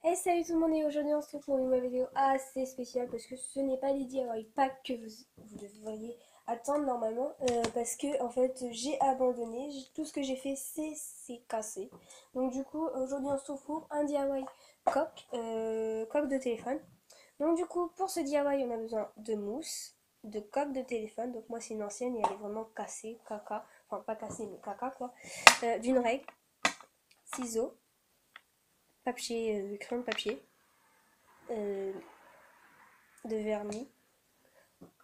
Et salut tout le monde, et aujourd'hui on se retrouve pour une nouvelle vidéo assez spéciale parce que ce n'est pas les DIY pack que vous devriez attendre normalement parce que en fait j'ai abandonné, tout ce que j'ai fait c'est cassé. Donc du coup aujourd'hui on se retrouve pour un DIY coque de téléphone. Donc du coup pour ce DIY on a besoin de mousse, de coque de téléphone, donc moi c'est une ancienne et elle est vraiment cassée, caca, enfin pas cassée mais caca quoi, d'une règle, ciseaux, papier, crayon de papier, euh, de vernis,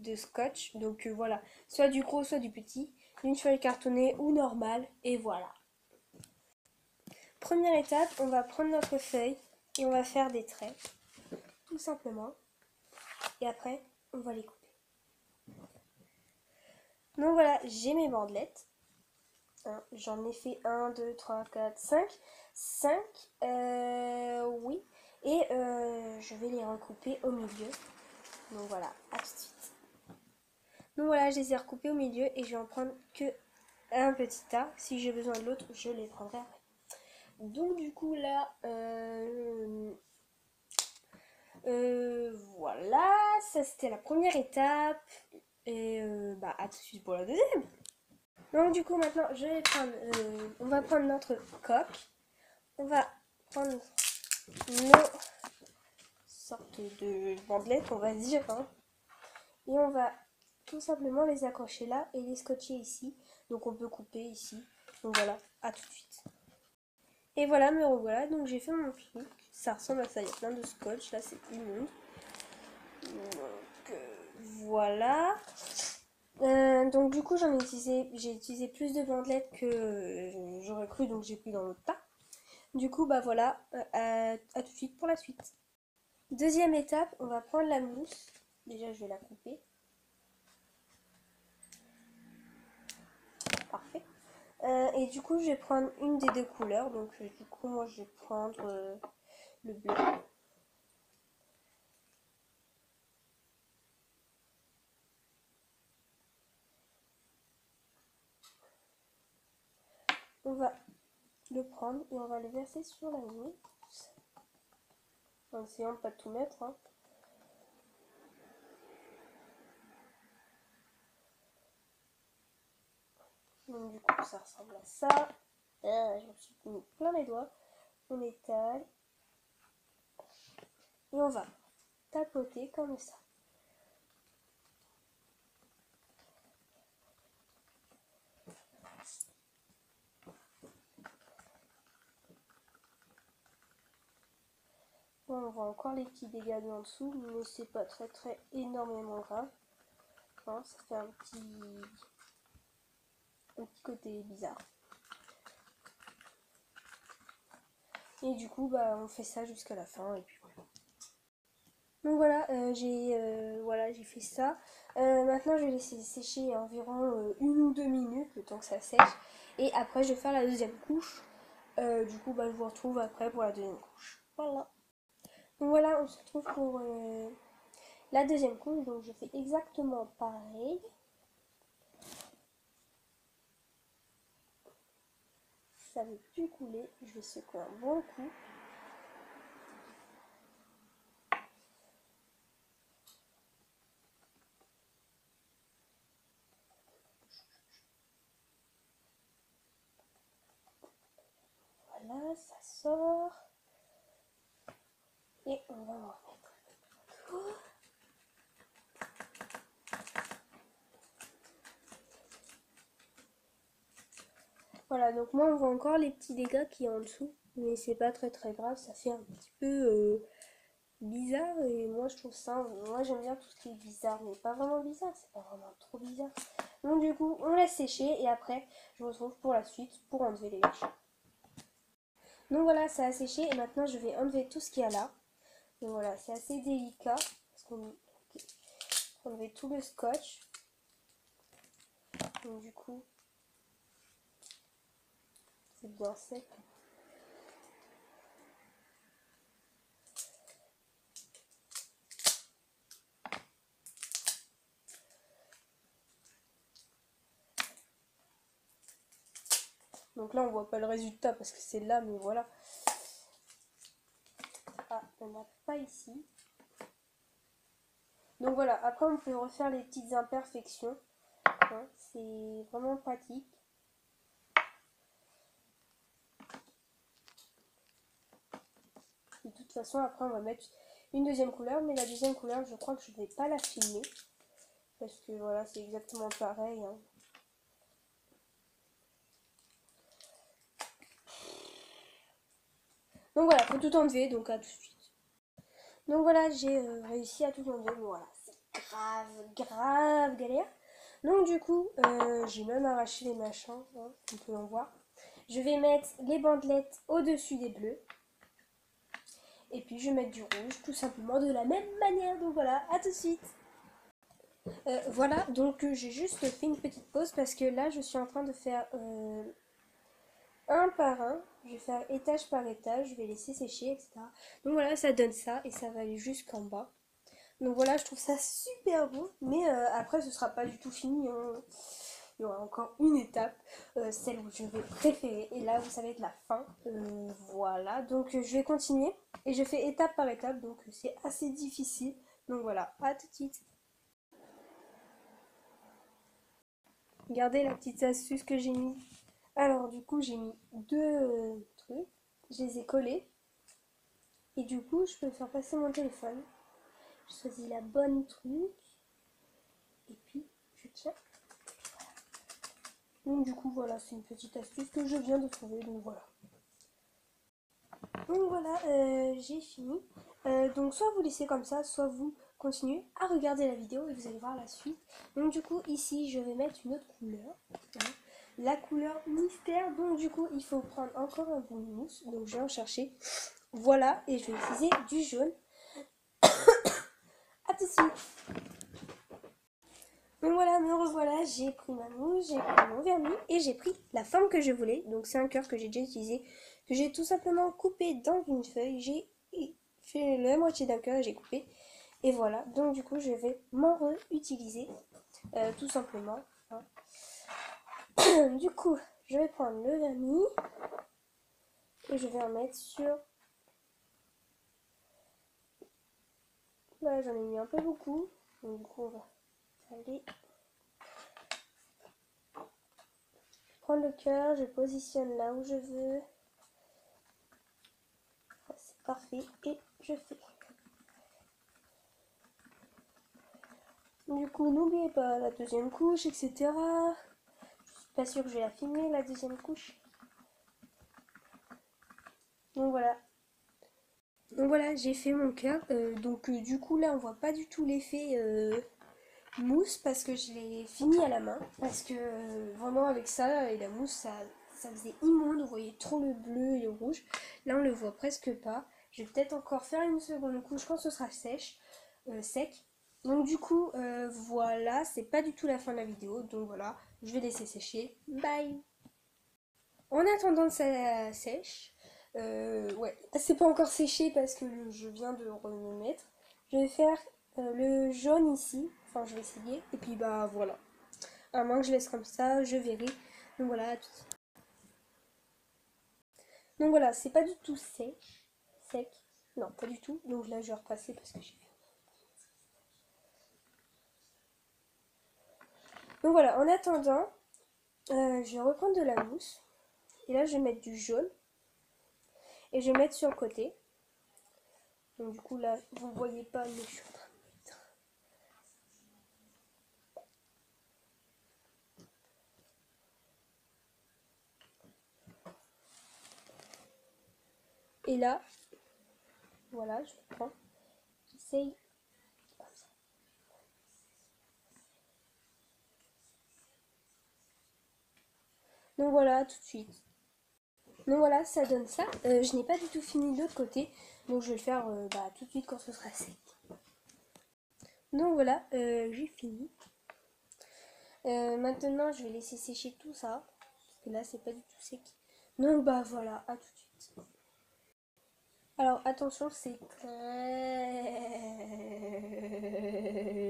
de scotch. Donc voilà, soit du gros, soit du petit, une feuille cartonnée ou normale, et voilà. Première étape, on va prendre notre feuille et on va faire des traits, tout simplement. Et après, on va les couper. Donc voilà, j'ai mes bandelettes. J'en ai fait 1, 2, 3, 4, 5. 5, oui. Et je vais les recouper au milieu. Donc voilà, à tout de suite. Donc voilà, je les ai recoupés au milieu et je vais en prendre que un petit tas. Si j'ai besoin de l'autre, je les prendrai après. Donc du coup là, voilà, ça c'était la première étape. Et bah à tout de suite pour la deuxième. Donc du coup maintenant, je vais prendre, on va prendre notre coque. On va prendre nos sortes de bandelettes, on va dire. Hein, et on va tout simplement les accrocher là et les scotcher ici. Donc on peut couper ici. Donc voilà, à tout de suite. Et voilà, me revoilà. Donc j'ai fait mon truc. Ça ressemble à ça. Il y a plein de scotch. Là, c'est immonde. Donc voilà. Donc du coup, j'ai utilisé plus de bandelettes que j'aurais cru. Donc j'ai pris dans l'autre tas. Du coup, bah voilà. À tout de suite pour la suite. Deuxième étape, on va prendre la mousse. Déjà, je vais la couper. Parfait. Et du coup, je vais prendre une des deux couleurs. Donc du coup, moi, je vais prendre le bleu. On va le prendre et on va le verser sur la mousse. En essayant de pas tout mettre. Hein. Donc du coup, ça ressemble à ça. Je me suis mis plein les doigts. On étale. Et on va tapoter comme ça. Bon, on voit encore les petits dégâts en dessous, mais c'est pas très énormément grave. Hein, ça fait un petit côté bizarre. Et du coup, bah, on fait ça jusqu'à la fin. Et puis voilà. Donc voilà, j'ai fait ça. Maintenant, je vais laisser sécher environ 1 ou 2 minutes, le temps que ça sèche. Et après, je vais faire la deuxième couche. Du coup, bah, je vous retrouve après pour la deuxième couche. Voilà. Donc voilà, on se retrouve pour la deuxième couche. Donc je fais exactement pareil. Ça ne veut plus couler. Je vais secouer un bon coup. Voilà, ça sort. Et on va en remettre. Voilà, donc moi on voit encore les petits dégâts qui y a en dessous. Mais c'est pas très grave, ça fait un petit peu bizarre. Et moi je trouve ça, moi j'aime bien tout ce qui est bizarre. Mais pas vraiment bizarre, c'est pas vraiment trop bizarre. Donc du coup on laisse sécher et après je vous retrouve pour la suite pour enlever les gâches. Donc voilà, ça a séché et maintenant je vais enlever tout ce qu'il y a là. Donc voilà, c'est assez délicat parce qu'on enlever tout le scotch. Donc du coup, c'est bien sec. Donc là, on voit pas le résultat parce que c'est là, mais voilà. il n'y en a pas ici. Donc voilà, après on peut refaire les petites imperfections. Hein, c'est vraiment pratique. De toute façon, après on va mettre une deuxième couleur, mais la deuxième couleur, je crois que je ne vais pas la filmer. Parce que voilà, c'est exactement pareil. Hein. Donc voilà, faut tout enlever, donc à tout de suite. Donc voilà, j'ai réussi à tout enlever, mais voilà, c'est grave galère. Donc du coup, j'ai même arraché les machins, hein, on peut en voir. Je vais mettre les bandelettes au-dessus des bleus. Et puis je vais mettre du rouge, tout simplement de la même manière. Donc voilà, à tout de suite. Voilà, donc j'ai juste fait une petite pause parce que là, je suis en train de faire un par un. Je vais faire étage par étage, je vais laisser sécher, etc. Donc voilà, ça donne ça et ça va aller jusqu'en bas. Donc voilà, je trouve ça super beau, mais après ce sera pas du tout fini. Hein. Il y aura encore une étape, celle où je vais préférer. Et là, ça va être la fin. Voilà, donc je vais continuer et je fais étape par étape, donc c'est assez difficile. Donc voilà, à tout de suite. Regardez la petite astuce que j'ai mis. Alors du coup, j'ai mis deux trucs, je les ai collés. Et du coup, je peux faire passer mon téléphone. Je choisis la bonne truc. Et puis, je tiens. Donc du coup, voilà, c'est une petite astuce que je viens de trouver. Donc voilà. Donc voilà, j'ai fini. Donc soit vous laissez comme ça, soit vous continuez à regarder la vidéo et vous allez voir la suite. Donc du coup, ici, je vais mettre une autre couleur. Hein. La couleur mystère. Donc du coup, il faut prendre encore un bout de mousse. Donc je vais en chercher. Voilà, et je vais utiliser du jaune. À tout de suite. Donc voilà, me revoilà, j'ai pris ma mousse, j'ai pris mon vernis et j'ai pris la forme que je voulais. Donc c'est un cœur que j'ai déjà utilisé, que j'ai tout simplement coupé dans une feuille. J'ai fait la moitié d'un cœur et j'ai coupé. Et voilà, donc du coup je vais m'en réutiliser tout simplement. Hein. Du coup, je vais prendre le vernis et je vais en mettre sur... Là j'en ai mis un peu beaucoup, donc du coup on va aller... Prendre le cœur, je positionne là où je veux. C'est parfait et je fais. Du coup, n'oubliez pas la deuxième couche, etc. Je suis pas sûre que je vais la filmer, la deuxième couche. Donc voilà. Donc voilà, j'ai fait mon cœur. Du coup, là, on voit pas du tout l'effet mousse parce que je l'ai fini à la main. Parce que vraiment, avec ça et la mousse, ça faisait immonde. Vous voyez trop le bleu et le rouge. Là, on le voit presque pas. Je vais peut-être encore faire une seconde couche quand ce sera sec. Donc du coup, voilà, c'est pas du tout la fin de la vidéo. Donc voilà, je vais laisser sécher. Bye. En attendant que ça sèche, ouais, c'est pas encore séché parce que je viens de remettre. Je vais faire le jaune ici. Enfin, je vais essayer. Et puis bah voilà. À moins que je laisse comme ça, je verrai. Donc voilà, à tout de suite. Donc voilà, c'est pas du tout sec. Non, pas du tout. Donc là, je vais repasser parce que j'ai fait. Donc voilà, en attendant, je vais reprendre de la mousse. Et là, je vais mettre du jaune. Et je vais mettre sur le côté. Donc du coup, là, vous ne voyez pas, mais je suis en train de mettre. Et là, voilà, je prends. J'essaye. Donc voilà, tout de suite. Donc voilà, ça donne ça. Je n'ai pas du tout fini de l'autre côté. Donc je vais le faire tout de suite quand ce sera sec. Donc voilà, j'ai fini. Maintenant, je vais laisser sécher tout ça. Parce que là, c'est pas du tout sec. Donc bah voilà, à tout de suite. Alors attention, c'est très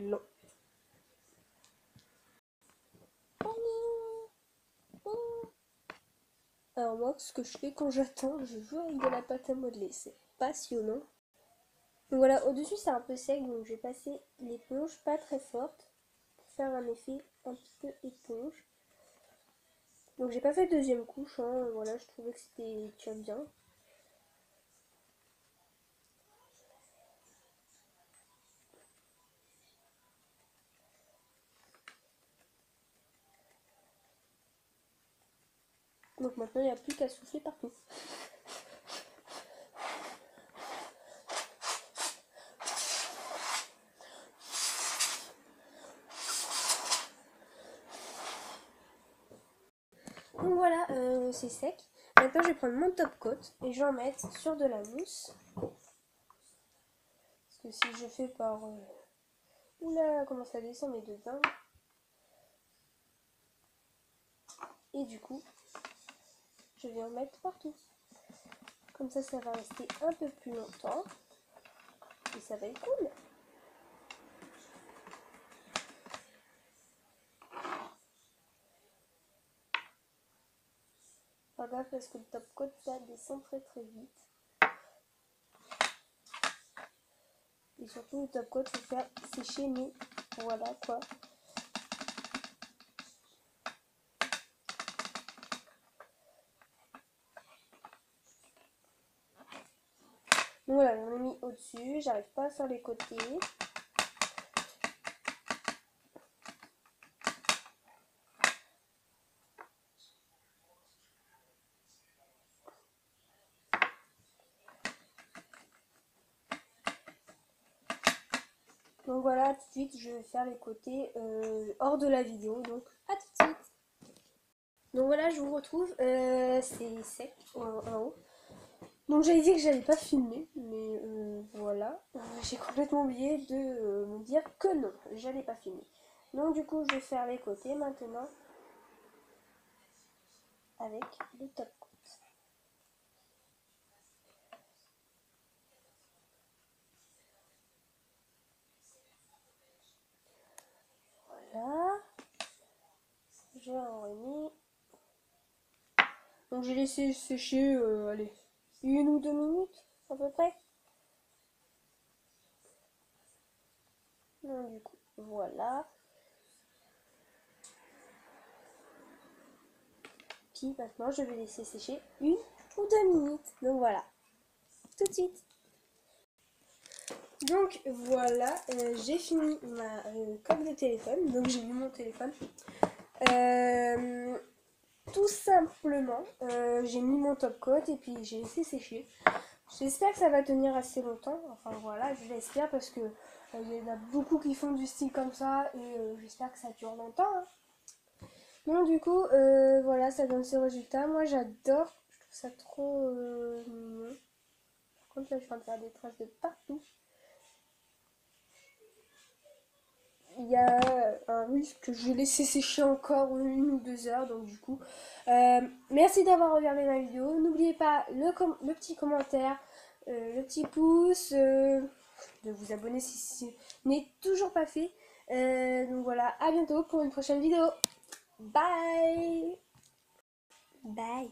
long. Alors moi, ce que je fais quand j'attends, je joue avec de la pâte à modeler. C'est passionnant. Donc voilà, au-dessus c'est un peu sec, donc je vais passer l'éponge pas très forte pour faire un effet un petit peu éponge. Donc j'ai pas fait deuxième couche, hein, voilà, je trouvais que c'était déjà bien. Donc maintenant il n'y a plus qu'à souffler partout. Donc voilà, c'est sec. Maintenant je vais prendre mon top coat et je vais en mettre sur de la mousse. Parce que si je fais par... Oula, comment ça descend mais de dingue. Et du coup, je vais en mettre partout. Comme ça va rester un peu plus longtemps. Et ça va être cool. Pas grave parce que le top coat ça descend très très vite. Et surtout le top coat faut faire sécher, mais voilà quoi. Donc voilà, j'en ai mis au-dessus, j'arrive pas à faire les côtés. Donc voilà, tout de suite je vais faire les côtés hors de la vidéo, donc à tout de suite. Donc voilà, je vous retrouve, c'est sec en haut. Donc j'avais dit que j'allais pas filmer, mais voilà, j'ai complètement oublié de me dire que non, j'allais pas filmer. Donc du coup je vais faire les côtés maintenant avec le top coat. Voilà, j'ai remis. Donc j'ai laissé sécher, allez, 1 ou 2 minutes à peu près. Donc du coup, voilà. Puis maintenant je vais laisser sécher 1 ou 2 minutes. Donc voilà, tout de suite. Donc voilà, j'ai fini ma coque de téléphone. Donc j'ai mis mon téléphone. Tout simplement, j'ai mis mon top coat et puis j'ai laissé sécher. J'espère que ça va tenir assez longtemps. Enfin voilà, je l'espère parce que il y en a beaucoup qui font du style comme ça et j'espère que ça dure longtemps. Hein. Donc du coup, voilà, ça donne ce résultat. Moi j'adore, je trouve ça trop mignon. Par contre là, je suis en train de faire des traces de partout. Il y a un risque que je vais laisser sécher encore 1 ou 2 heures. Donc du coup, merci d'avoir regardé ma vidéo. N'oubliez pas le petit commentaire, le petit pouce, de vous abonner si ce n'est toujours pas fait. Donc voilà, à bientôt pour une prochaine vidéo. Bye. Bye.